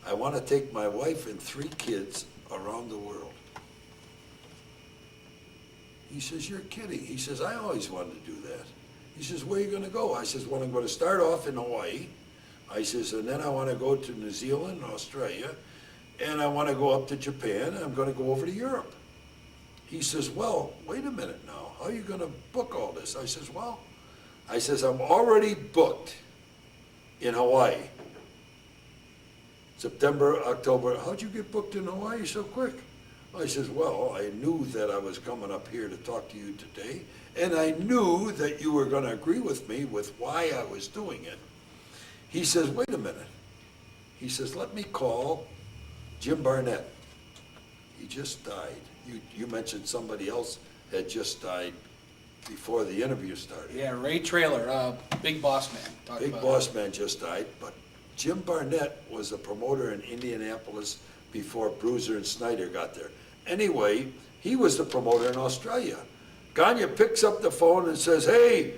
I want to take my wife and 3 kids around the world. He says, you're kidding. He says, I always wanted to do that. He says, where are you going to go? I says, well, I'm going to start off in Hawaii. I says, and then I want to go to New Zealand, Australia, and I want to go up to Japan, and I'm going to go over to Europe. He says, well, wait a minute now. How are you going to book all this? I says, well, I'm already booked in Hawaii. September, October. How'd you get booked in Hawaii so quick? I says, well, I knew that I was coming up here to talk to you today, and I knew that you were going to agree with me with why I was doing it. He says, wait a minute. He says, let me call Jim Barnett. He just died. You mentioned somebody else had just died before the interview started. Yeah, Ray Traylor, Big Boss Man. Big Boss Man just died, but Jim Barnett was a promoter in Indianapolis before Bruiser and Snyder got there. Anyway, he was the promoter in Australia. Gagne picks up the phone and says, hey,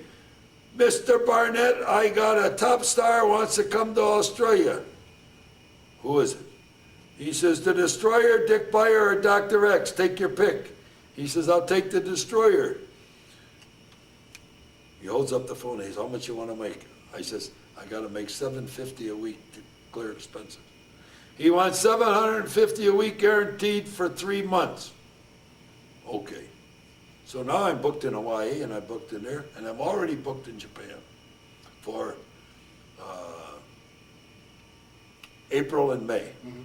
Mr. Barnett, I got a top star wants to come to Australia. Who is it? He says, the Destroyer, Dick Beyer, or Dr. X, take your pick. He says, I'll take the Destroyer. He holds up the phone and he says, how much you want to make? I says, I got to make $750 a week to clear expenses. He wants $750 a week guaranteed for 3 months. Okay. So now I'm booked in Hawaii, and I booked in there, and I'm already booked in Japan for April and May. Mm-hmm.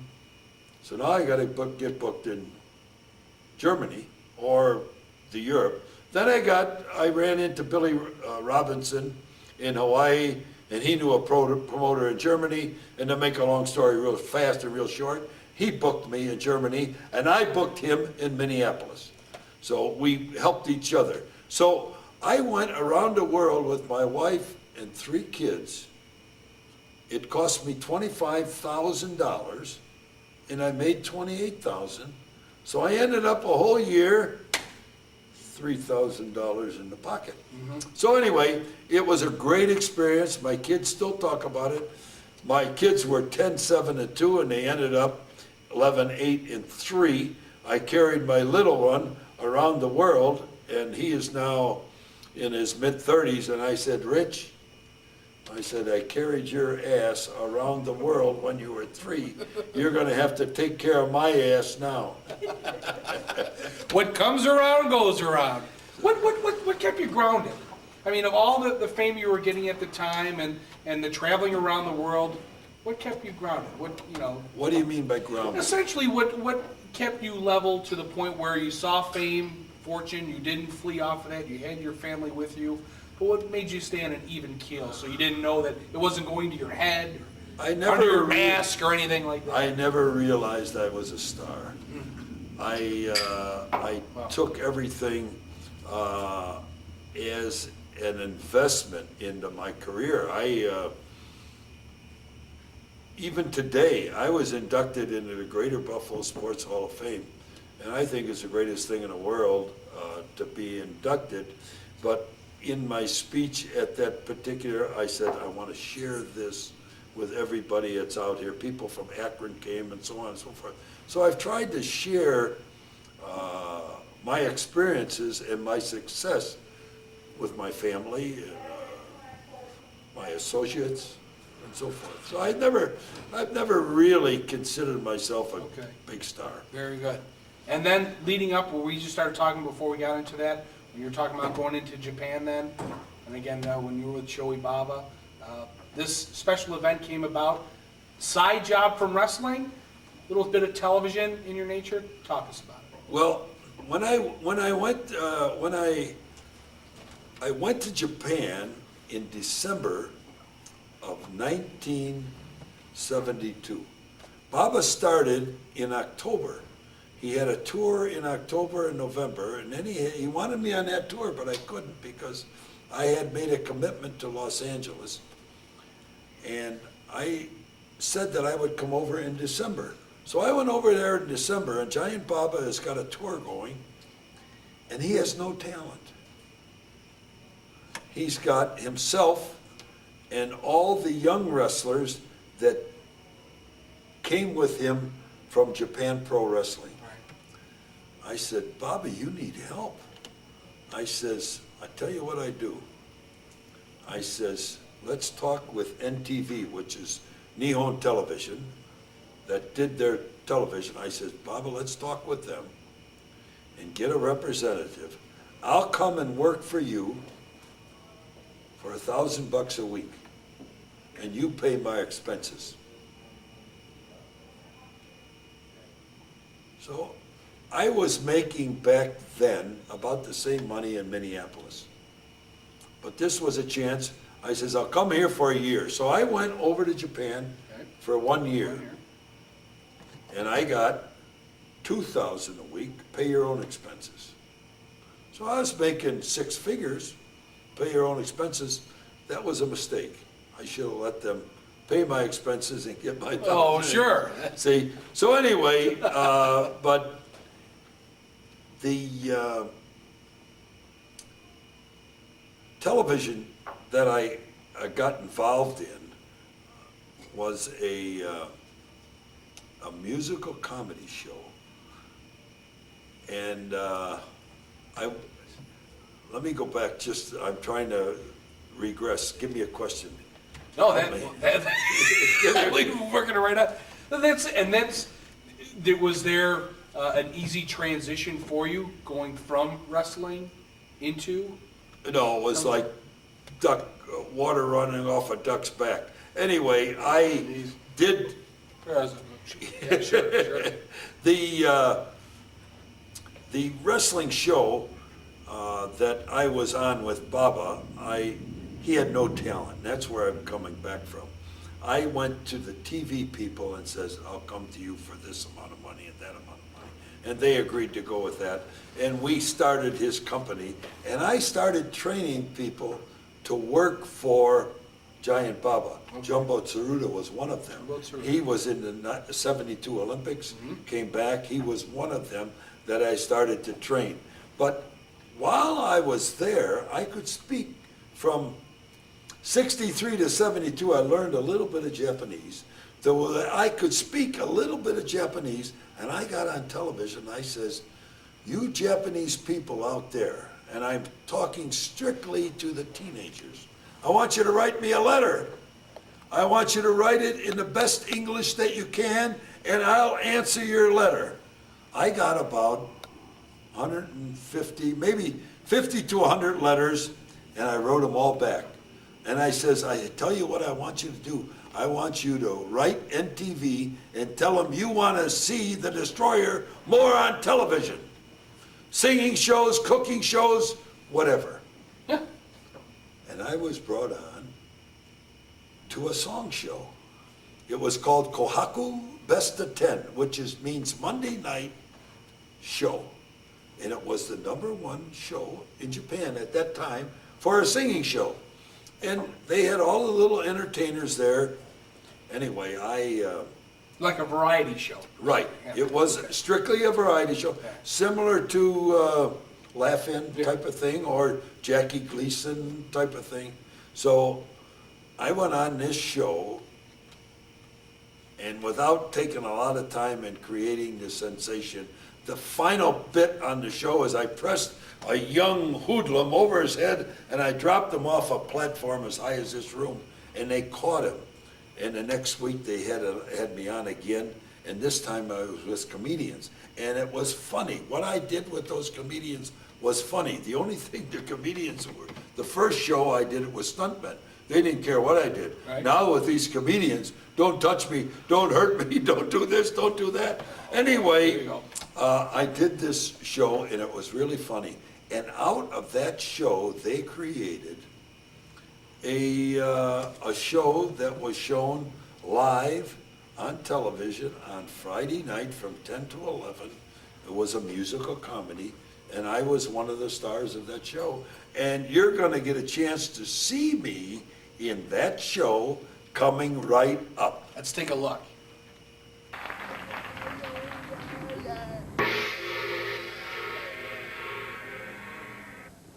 So now I got to get booked in Germany or the Europe. Then I ran into Billy Robinson in Hawaii, and he knew a promoter in Germany. And to make a long story real fast and real short, he booked me in Germany, and I booked him in Minneapolis. So we helped each other. So I went around the world with my wife and 3 kids. It cost me $25,000, and I made $28,000. So I ended up a whole year, $3,000 in the pocket. Mm-hmm. So anyway, it was a great experience. My kids still talk about it. My kids were 10, 7, and 2, and they ended up 11, 8, and 3. I carried my little one around the world, and he is now in his mid-30s, and I said, Rich, I said, I carried your ass around the world when you were 3. You're going to have to take care of my ass now. What comes around goes around. What kept you grounded? I mean, of all the fame you were getting at the time and the traveling around the world, what kept you grounded? What do you mean by grounded? Essentially, what kept you level to the point where you saw fame, fortune, you didn't flee off of that, you had your family with you, but what made you stay on an even keel so you didn't know that it wasn't going to your head, under your mask, or anything like that? I never realized I was a star. I took everything as an investment into my career. Even today, I was inducted into the Greater Buffalo Sports Hall of Fame, and I think it's the greatest thing in the world to be inducted. But in my speech at that particular, I said, I want to share this with everybody that's out here. People from Akron came and so on and so forth. So I've tried to share my experiences and my success with my family and my associates and so forth. So I've never really considered myself a big star. Very good. And then leading up, where we just started talking before we got into that, when you were talking about going into Japan then, and again when you were with Shoei Baba, this special event came about. Side job from wrestling, a little bit of television in your nature. Talk us about it. Well, when I went to Japan in December of 1972. Baba started in October. He had a tour in October and November, and then he wanted me on that tour, but I couldn't because I had made a commitment to Los Angeles. And I said that I would come over in December. So I went over there in December, and Giant Baba has got a tour going, and he has no talent. He's got himself and all the young wrestlers that came with him from Japan Pro Wrestling. Right. I said, Bobby, you need help. I says, I tell you what I do. I says, let's talk with NTV, which is Nihon Television, that did their television. I says, Baba, let's talk with them and get a representative. I'll come and work for you for $1,000 a week, and you pay my expenses. So I was making back then about the same money in Minneapolis. But this was a chance. I says, I'll come here for a year. So I went over to Japan for 1 year, and I got $2,000 a week, pay your own expenses. So I was making 6 figures, pay your own expenses. That was a mistake. I should have let them pay my expenses and get my $1,000. Oh, sure. See, so anyway, but the television that I got involved in was a musical comedy show. And let me go back, I'm trying to regress. Give me a question. No, Help me. we're working it right out. Was there an easy transition for you going from wrestling into? No, it was like water running off a duck's back. Anyway, I did Yeah, sure. the wrestling show that I was on with Baba, he had no talent. That's where I'm coming back from. I went to the TV people and says, I'll come to you for this amount of money and that amount of money. And they agreed to go with that. And we started his company. And I started training people to work for Giant Baba. Okay. Jumbo Tsuruta was one of them. Jumbo Tsuruta. He was in the 72 Olympics, came back. He was one of them that I started to train. But while I was there, I could speak from 63 to 72. I learned a little bit of Japanese. So I could speak a little bit of Japanese, and I got on television. I says, you Japanese people out there, and I'm talking strictly to the teenagers, I want you to write me a letter. I want you to write it in the best English that you can, and I'll answer your letter. I got about 150, maybe 50 to 100 letters, and I wrote them all back. And I says, I tell you what I want you to do. I want you to write NTV and tell them you want to see the Destroyer more on television. Singing shows, cooking shows, whatever. Yeah. And I was brought on to a song show. It was called Kohaku Best of 10, which means Monday night show. And it was the #1 show in Japan at that time for a singing show. And they had all the little entertainers there. Anyway, Like a variety show. right, Yeah. it was strictly a variety show, Okay. similar to Laugh-In type of thing, or Jackie Gleason type of thing. So I went on this show, and without taking a lot of time in creating the sensation, the final bit on the show is I pressed a young hoodlum over his head, and I dropped him off a platform as high as this room, and they caught him. And the next week they had me on again, and this time I was with comedians, and it was funny. What I did with those comedians was funny. The only thing the comedians were, the first show I did it with stuntmen. They didn't care what I did. Right. Now with these comedians, don't touch me, don't hurt me, don't do this, don't do that. There Anyway, you go. I did this show, and it was really funny. And out of that show, they created a show that was shown live on television on Friday night from 10 to 11. It was a musical comedy, and I was one of the stars of that show. And you're going to get a chance to see me in that show coming right up. Let's take a look.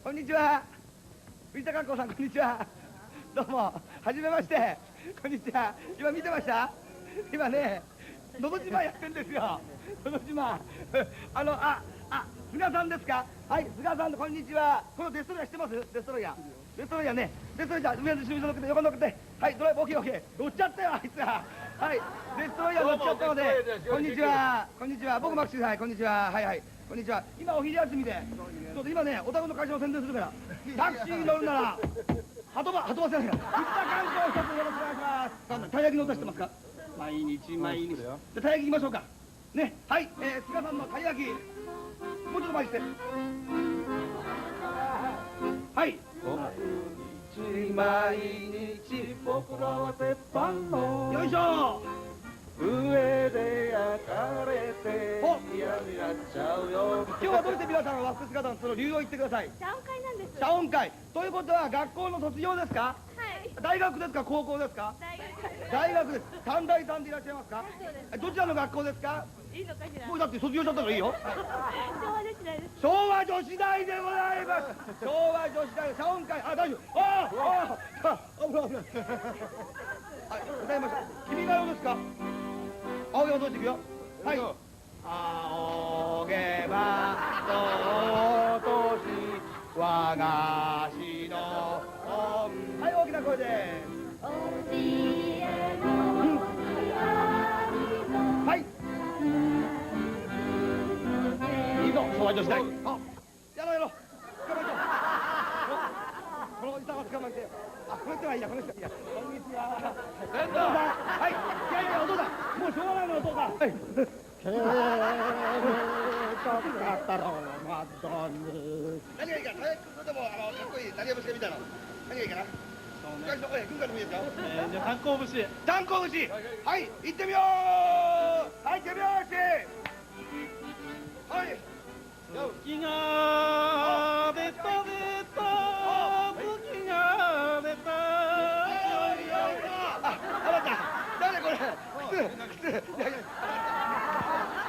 こんにちは。藤田観光さん、こんにちは。どうも、はじめまして。こんにちは。今見てました。今ね、のど自慢やってんですよ。のど自慢。菅さんですか。はい、菅さん、こんにちは。このデストロイヤー知ってます？デストロイヤー。デストロイヤーね。デストロイヤー、上の後ろ乗っけて、横乗っけて。はい、ドライブ、オッケーオッケー。乗っちゃったよ、あいつら。はい、デストロイヤー乗っちゃったので。こんにちは。こんにちは。僕マキシです。はい、こんにちは。はいはい。こんにちは。今お昼休みで。ちょっと今ね、お宅の会社の宣伝するから。タクシーに乗るなら。はとばせないから。藤田観光一つよろしくお願いします。たい焼きの歌知ってますか？毎日毎日。じゃあたい焼き行きましょうか。ね、はい、菅さんのたい焼き。もうちょっと前にして。はい。毎日僕らは鉄板の。よいしょ。上で焼かれて嫌になっちゃうよ。今日はどうして皆さんワックス型のその理由を言ってください。謝恩会なんです。謝恩会ということは学校の卒業ですか？はい。大学ですか？高校ですか？大学です。短大さんでいらっしゃいますか？そうです。どちらの学校ですか？いいのかしら。もうだって卒業しちゃったからいいよ。昭和女子大です。昭和女子大でございます。昭和女子大謝恩会。あ、大丈夫。危ない危ない。はい、歌いました。君が代ですか？青毛を通していくよ。はい。仰げば尊し我が師の恩。はい、大きな声で。はい。いいぞ、昭和女子大。やろうやろう。捕まえて。このおじさんは捕まえてよ。この人はいいや、この人はいいや。こんにちは。お父さん。はい。いや、お父さん。もうしょうがないの、お父さん。はい。何がいいかな。でもかっこいいダリア節みたいな。何がいいかな。軍艦でもいいですか。じゃあ炭鉱節。炭鉱節。はい、行ってみよう。はい、手拍子。はい。月が出た出た、月が出た。あなた、誰これ。靴。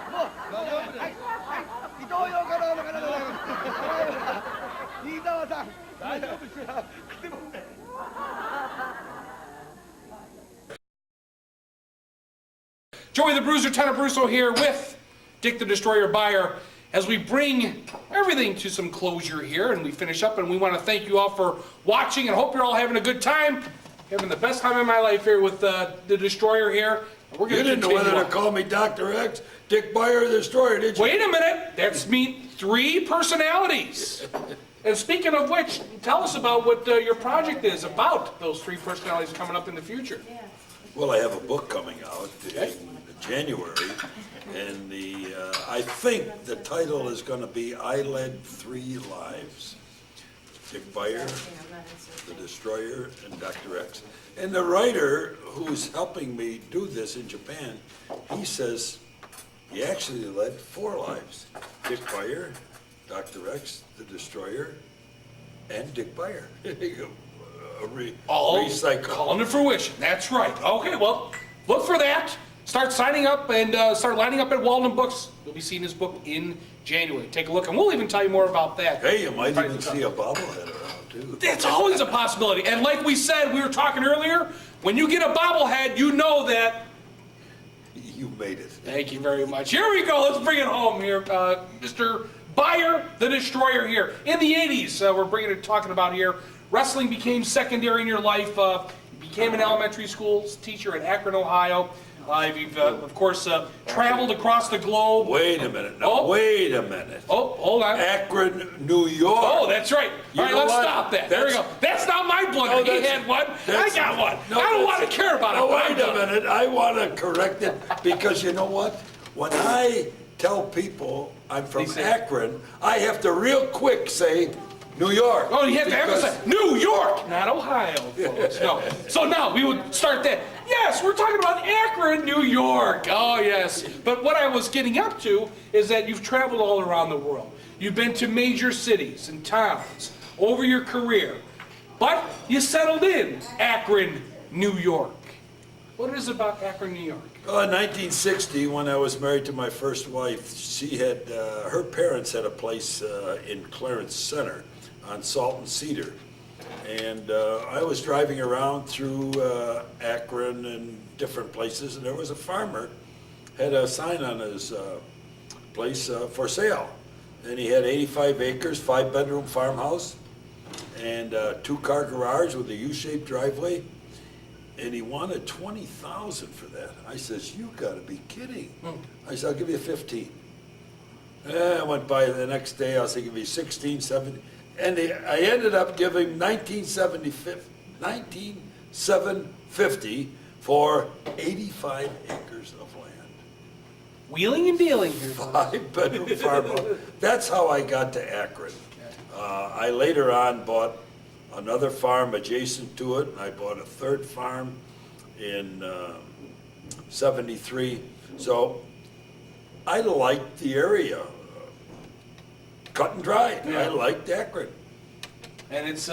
もう、はい、伊藤洋華堂の方でございます。新沢さん、大丈夫ですよ。靴持って。Joey the Bruiser, Tanner Brusso here with Dick the Destroyer Buyer as we bring everything to some closure here and we finish up, and we want to thank you all for watching and hope you're all having a good time. Having the best time of my life here with the Destroyer here. We're You gonna didn't know whether continue to call me Dr. X, Dick Buyer, the Destroyer, did you? Wait a minute, that's me, 3 personalities. And speaking of which, tell us about what your project is about, those 3 personalities coming up in the future. Well, I have a book coming out in January, and I think the title is going to be I Led 3 Lives. Dick Buyer, the Destroyer, and Dr. X. And the writer who's helping me do this in Japan, he says he actually led 4 lives. Dick Buyer, Dr. X, the Destroyer, and Dick Buyer. Recycle. Calling to fruition, that's right. Okay, well, look for that. Start signing up and start lining up at Walden Books. You'll be seeing this book in January. Take a look, and we'll even tell you more about that. Hey, you might even see a bobblehead around, too. That's always a possibility. And like we said, we were talking earlier, when you get a bobblehead, you know that. You made it. Thank you very much. Here we go. Let's bring it home here. Mr. Buyer, the Destroyer here. In the 80s, we're talking about here, wrestling became secondary in your life. You became an elementary school teacher at Akron, Ohio. You've, of course, traveled across the globe. Wait a minute. No, wait a minute. Oh, hold on. Akron, New York. Oh, that's right. You All right, know let's what? stop that. There we go. That's not my blunder. He had one. I got one. No, I don't want to care about it. No, but I'm wait a done. minute. I want to correct it because you know what? When I tell people I'm from They say- Akron, I have to real quick say New York. Oh, you have to because- emphasize New York, not Ohio, folks. No. So now we would start that. Yes, we're talking about Akron, New York. Oh, yes. But what I was getting up to is that you've traveled all around the world. You've been to major cities and towns over your career. But you settled in Akron, New York. What is it about Akron, New York? In 1960, when I was married to my first wife, she had, her parents had a place in Clarence Center on Salt and Cedar. And I was driving around through Akron and different places, and there was a farmer had a sign on his place for sale. And he had 85 acres, 5-bedroom farmhouse, and a 2-car garage with a U-shaped driveway. And he wanted $20,000 for that. I says, you gotta be kidding. I said, I'll give you 15. I went by the next day, I was thinking, give me 16, 17. And I ended up giving 19,750 for 85 acres of land. Wheeling and dealing here. 5-bedroom farmhouse. That's how I got to Akron. I later on bought another farm adjacent to it, and I bought a third farm in 73. So I liked the area. Cut and dried. Yeah. I liked Akron. And it's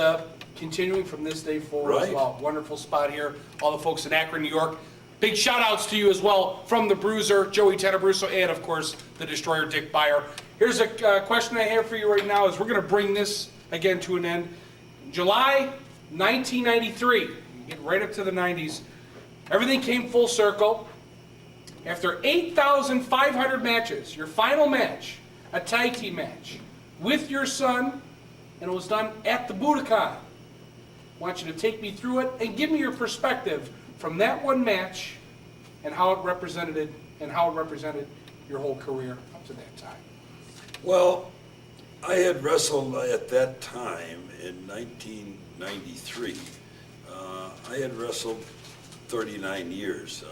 continuing from this day forward as Right. well. Wonderful spot here. All the folks in Akron, New York. Big shout outs to you as well from the Bruiser, Joey Tenebruso, and of course, the Destroyer, Dick Beyer. Here's a question I have for you right now is we're going to bring this again to an end. July 1993, get right up to the 90s, everything came full circle. After 8,500 matches, your final match, a tag team match, with your son, and it was done at the Budokan. I want you to take me through it and give me your perspective from that one match and how it represented your whole career up to that time. Well, I had wrestled at that time in 1993. I had wrestled 39 years.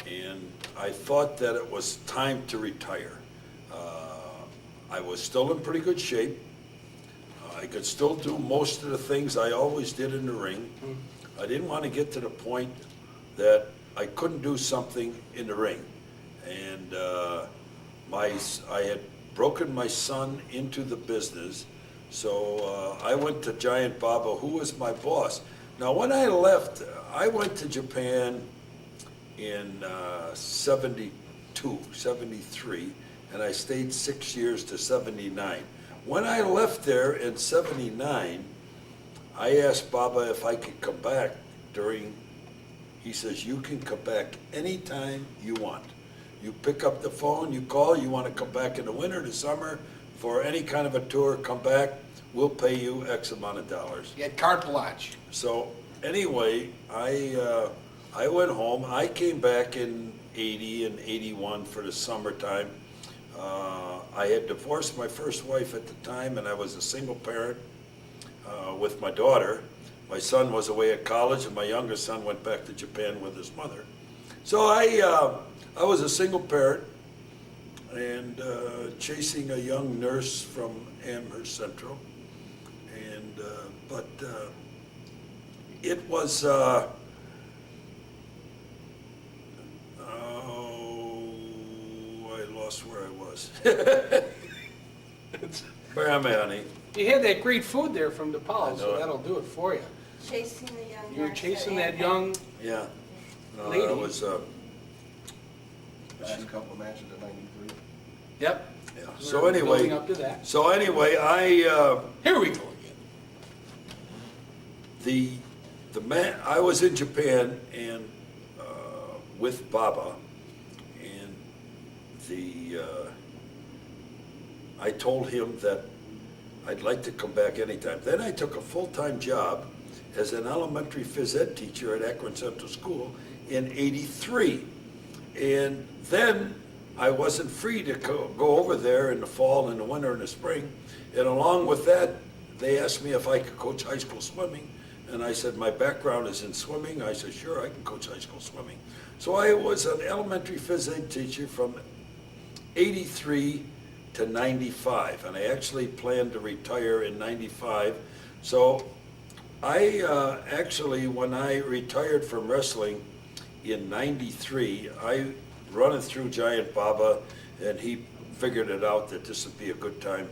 And I thought that it was time to retire. I was still in pretty good shape. I could still do most of the things I always did in the ring. I didn't want to get to the point that I couldn't do something in the ring. And I had broken my son into the business, so I went to Giant Baba, who was my boss. Now, when I left, I went to Japan in 72, 73, and I stayed 6 years to 79. When I left there in 79, I asked Baba if I could come back he says, you can come back anytime you want. You pick up the phone, you call, you want to come back in the winter, the summer, for any kind of a tour, come back, we'll pay you X amount of dollars. You had carte blanche. So anyway, I went home. I came back in 80 and 81 for the summertime. I had divorced my first wife at the time, and I was a single parent with my daughter. My son was away at college, and my younger son went back to Japan with his mother. So I was a single parent and chasing a young nurse from Amherst Central. And but it was I lost where I was. Where am I, honey? You had that great food there from DePaul, I know so it. that'll do it for you. Chasing the young. You were nurse chasing at that young, Yeah. No, Lady. that was Last couple of matches at 93. yep. yeah. We So were anyway, building up to that. Here we go again. I was in Japan and with Baba, and I told him that I'd like to come back anytime. Then I took a full-time job as an elementary phys ed teacher at Akron Central School in 83. And then I wasn't free to go over there in the fall, in the winter, and the spring. And along with that, they asked me if I could coach high school swimming. And I said, my background is in swimming. I said, sure, I can coach high school swimming. So I was an elementary phys ed teacher from 83 to 95. And I actually planned to retire in 95. So I actually, when I retired from wrestling in 93, I running through Giant Baba, and he figured it out that this would be a good time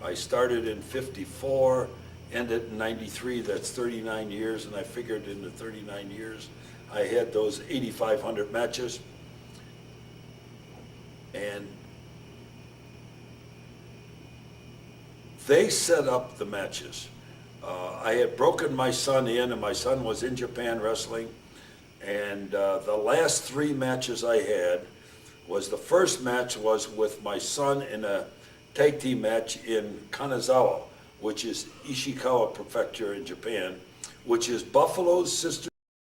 I started in 54, ended in 93, that's 39 years, and I figured in the 39 years, I had those 8,500 matches. And they set up the matches. I had broken my son in, and my son was in Japan wrestling. And the last 3 matches I had was, the first match was with my son in a tag team match in Kanazawa, which is Ishikawa Prefecture in Japan, which is Buffalo's sister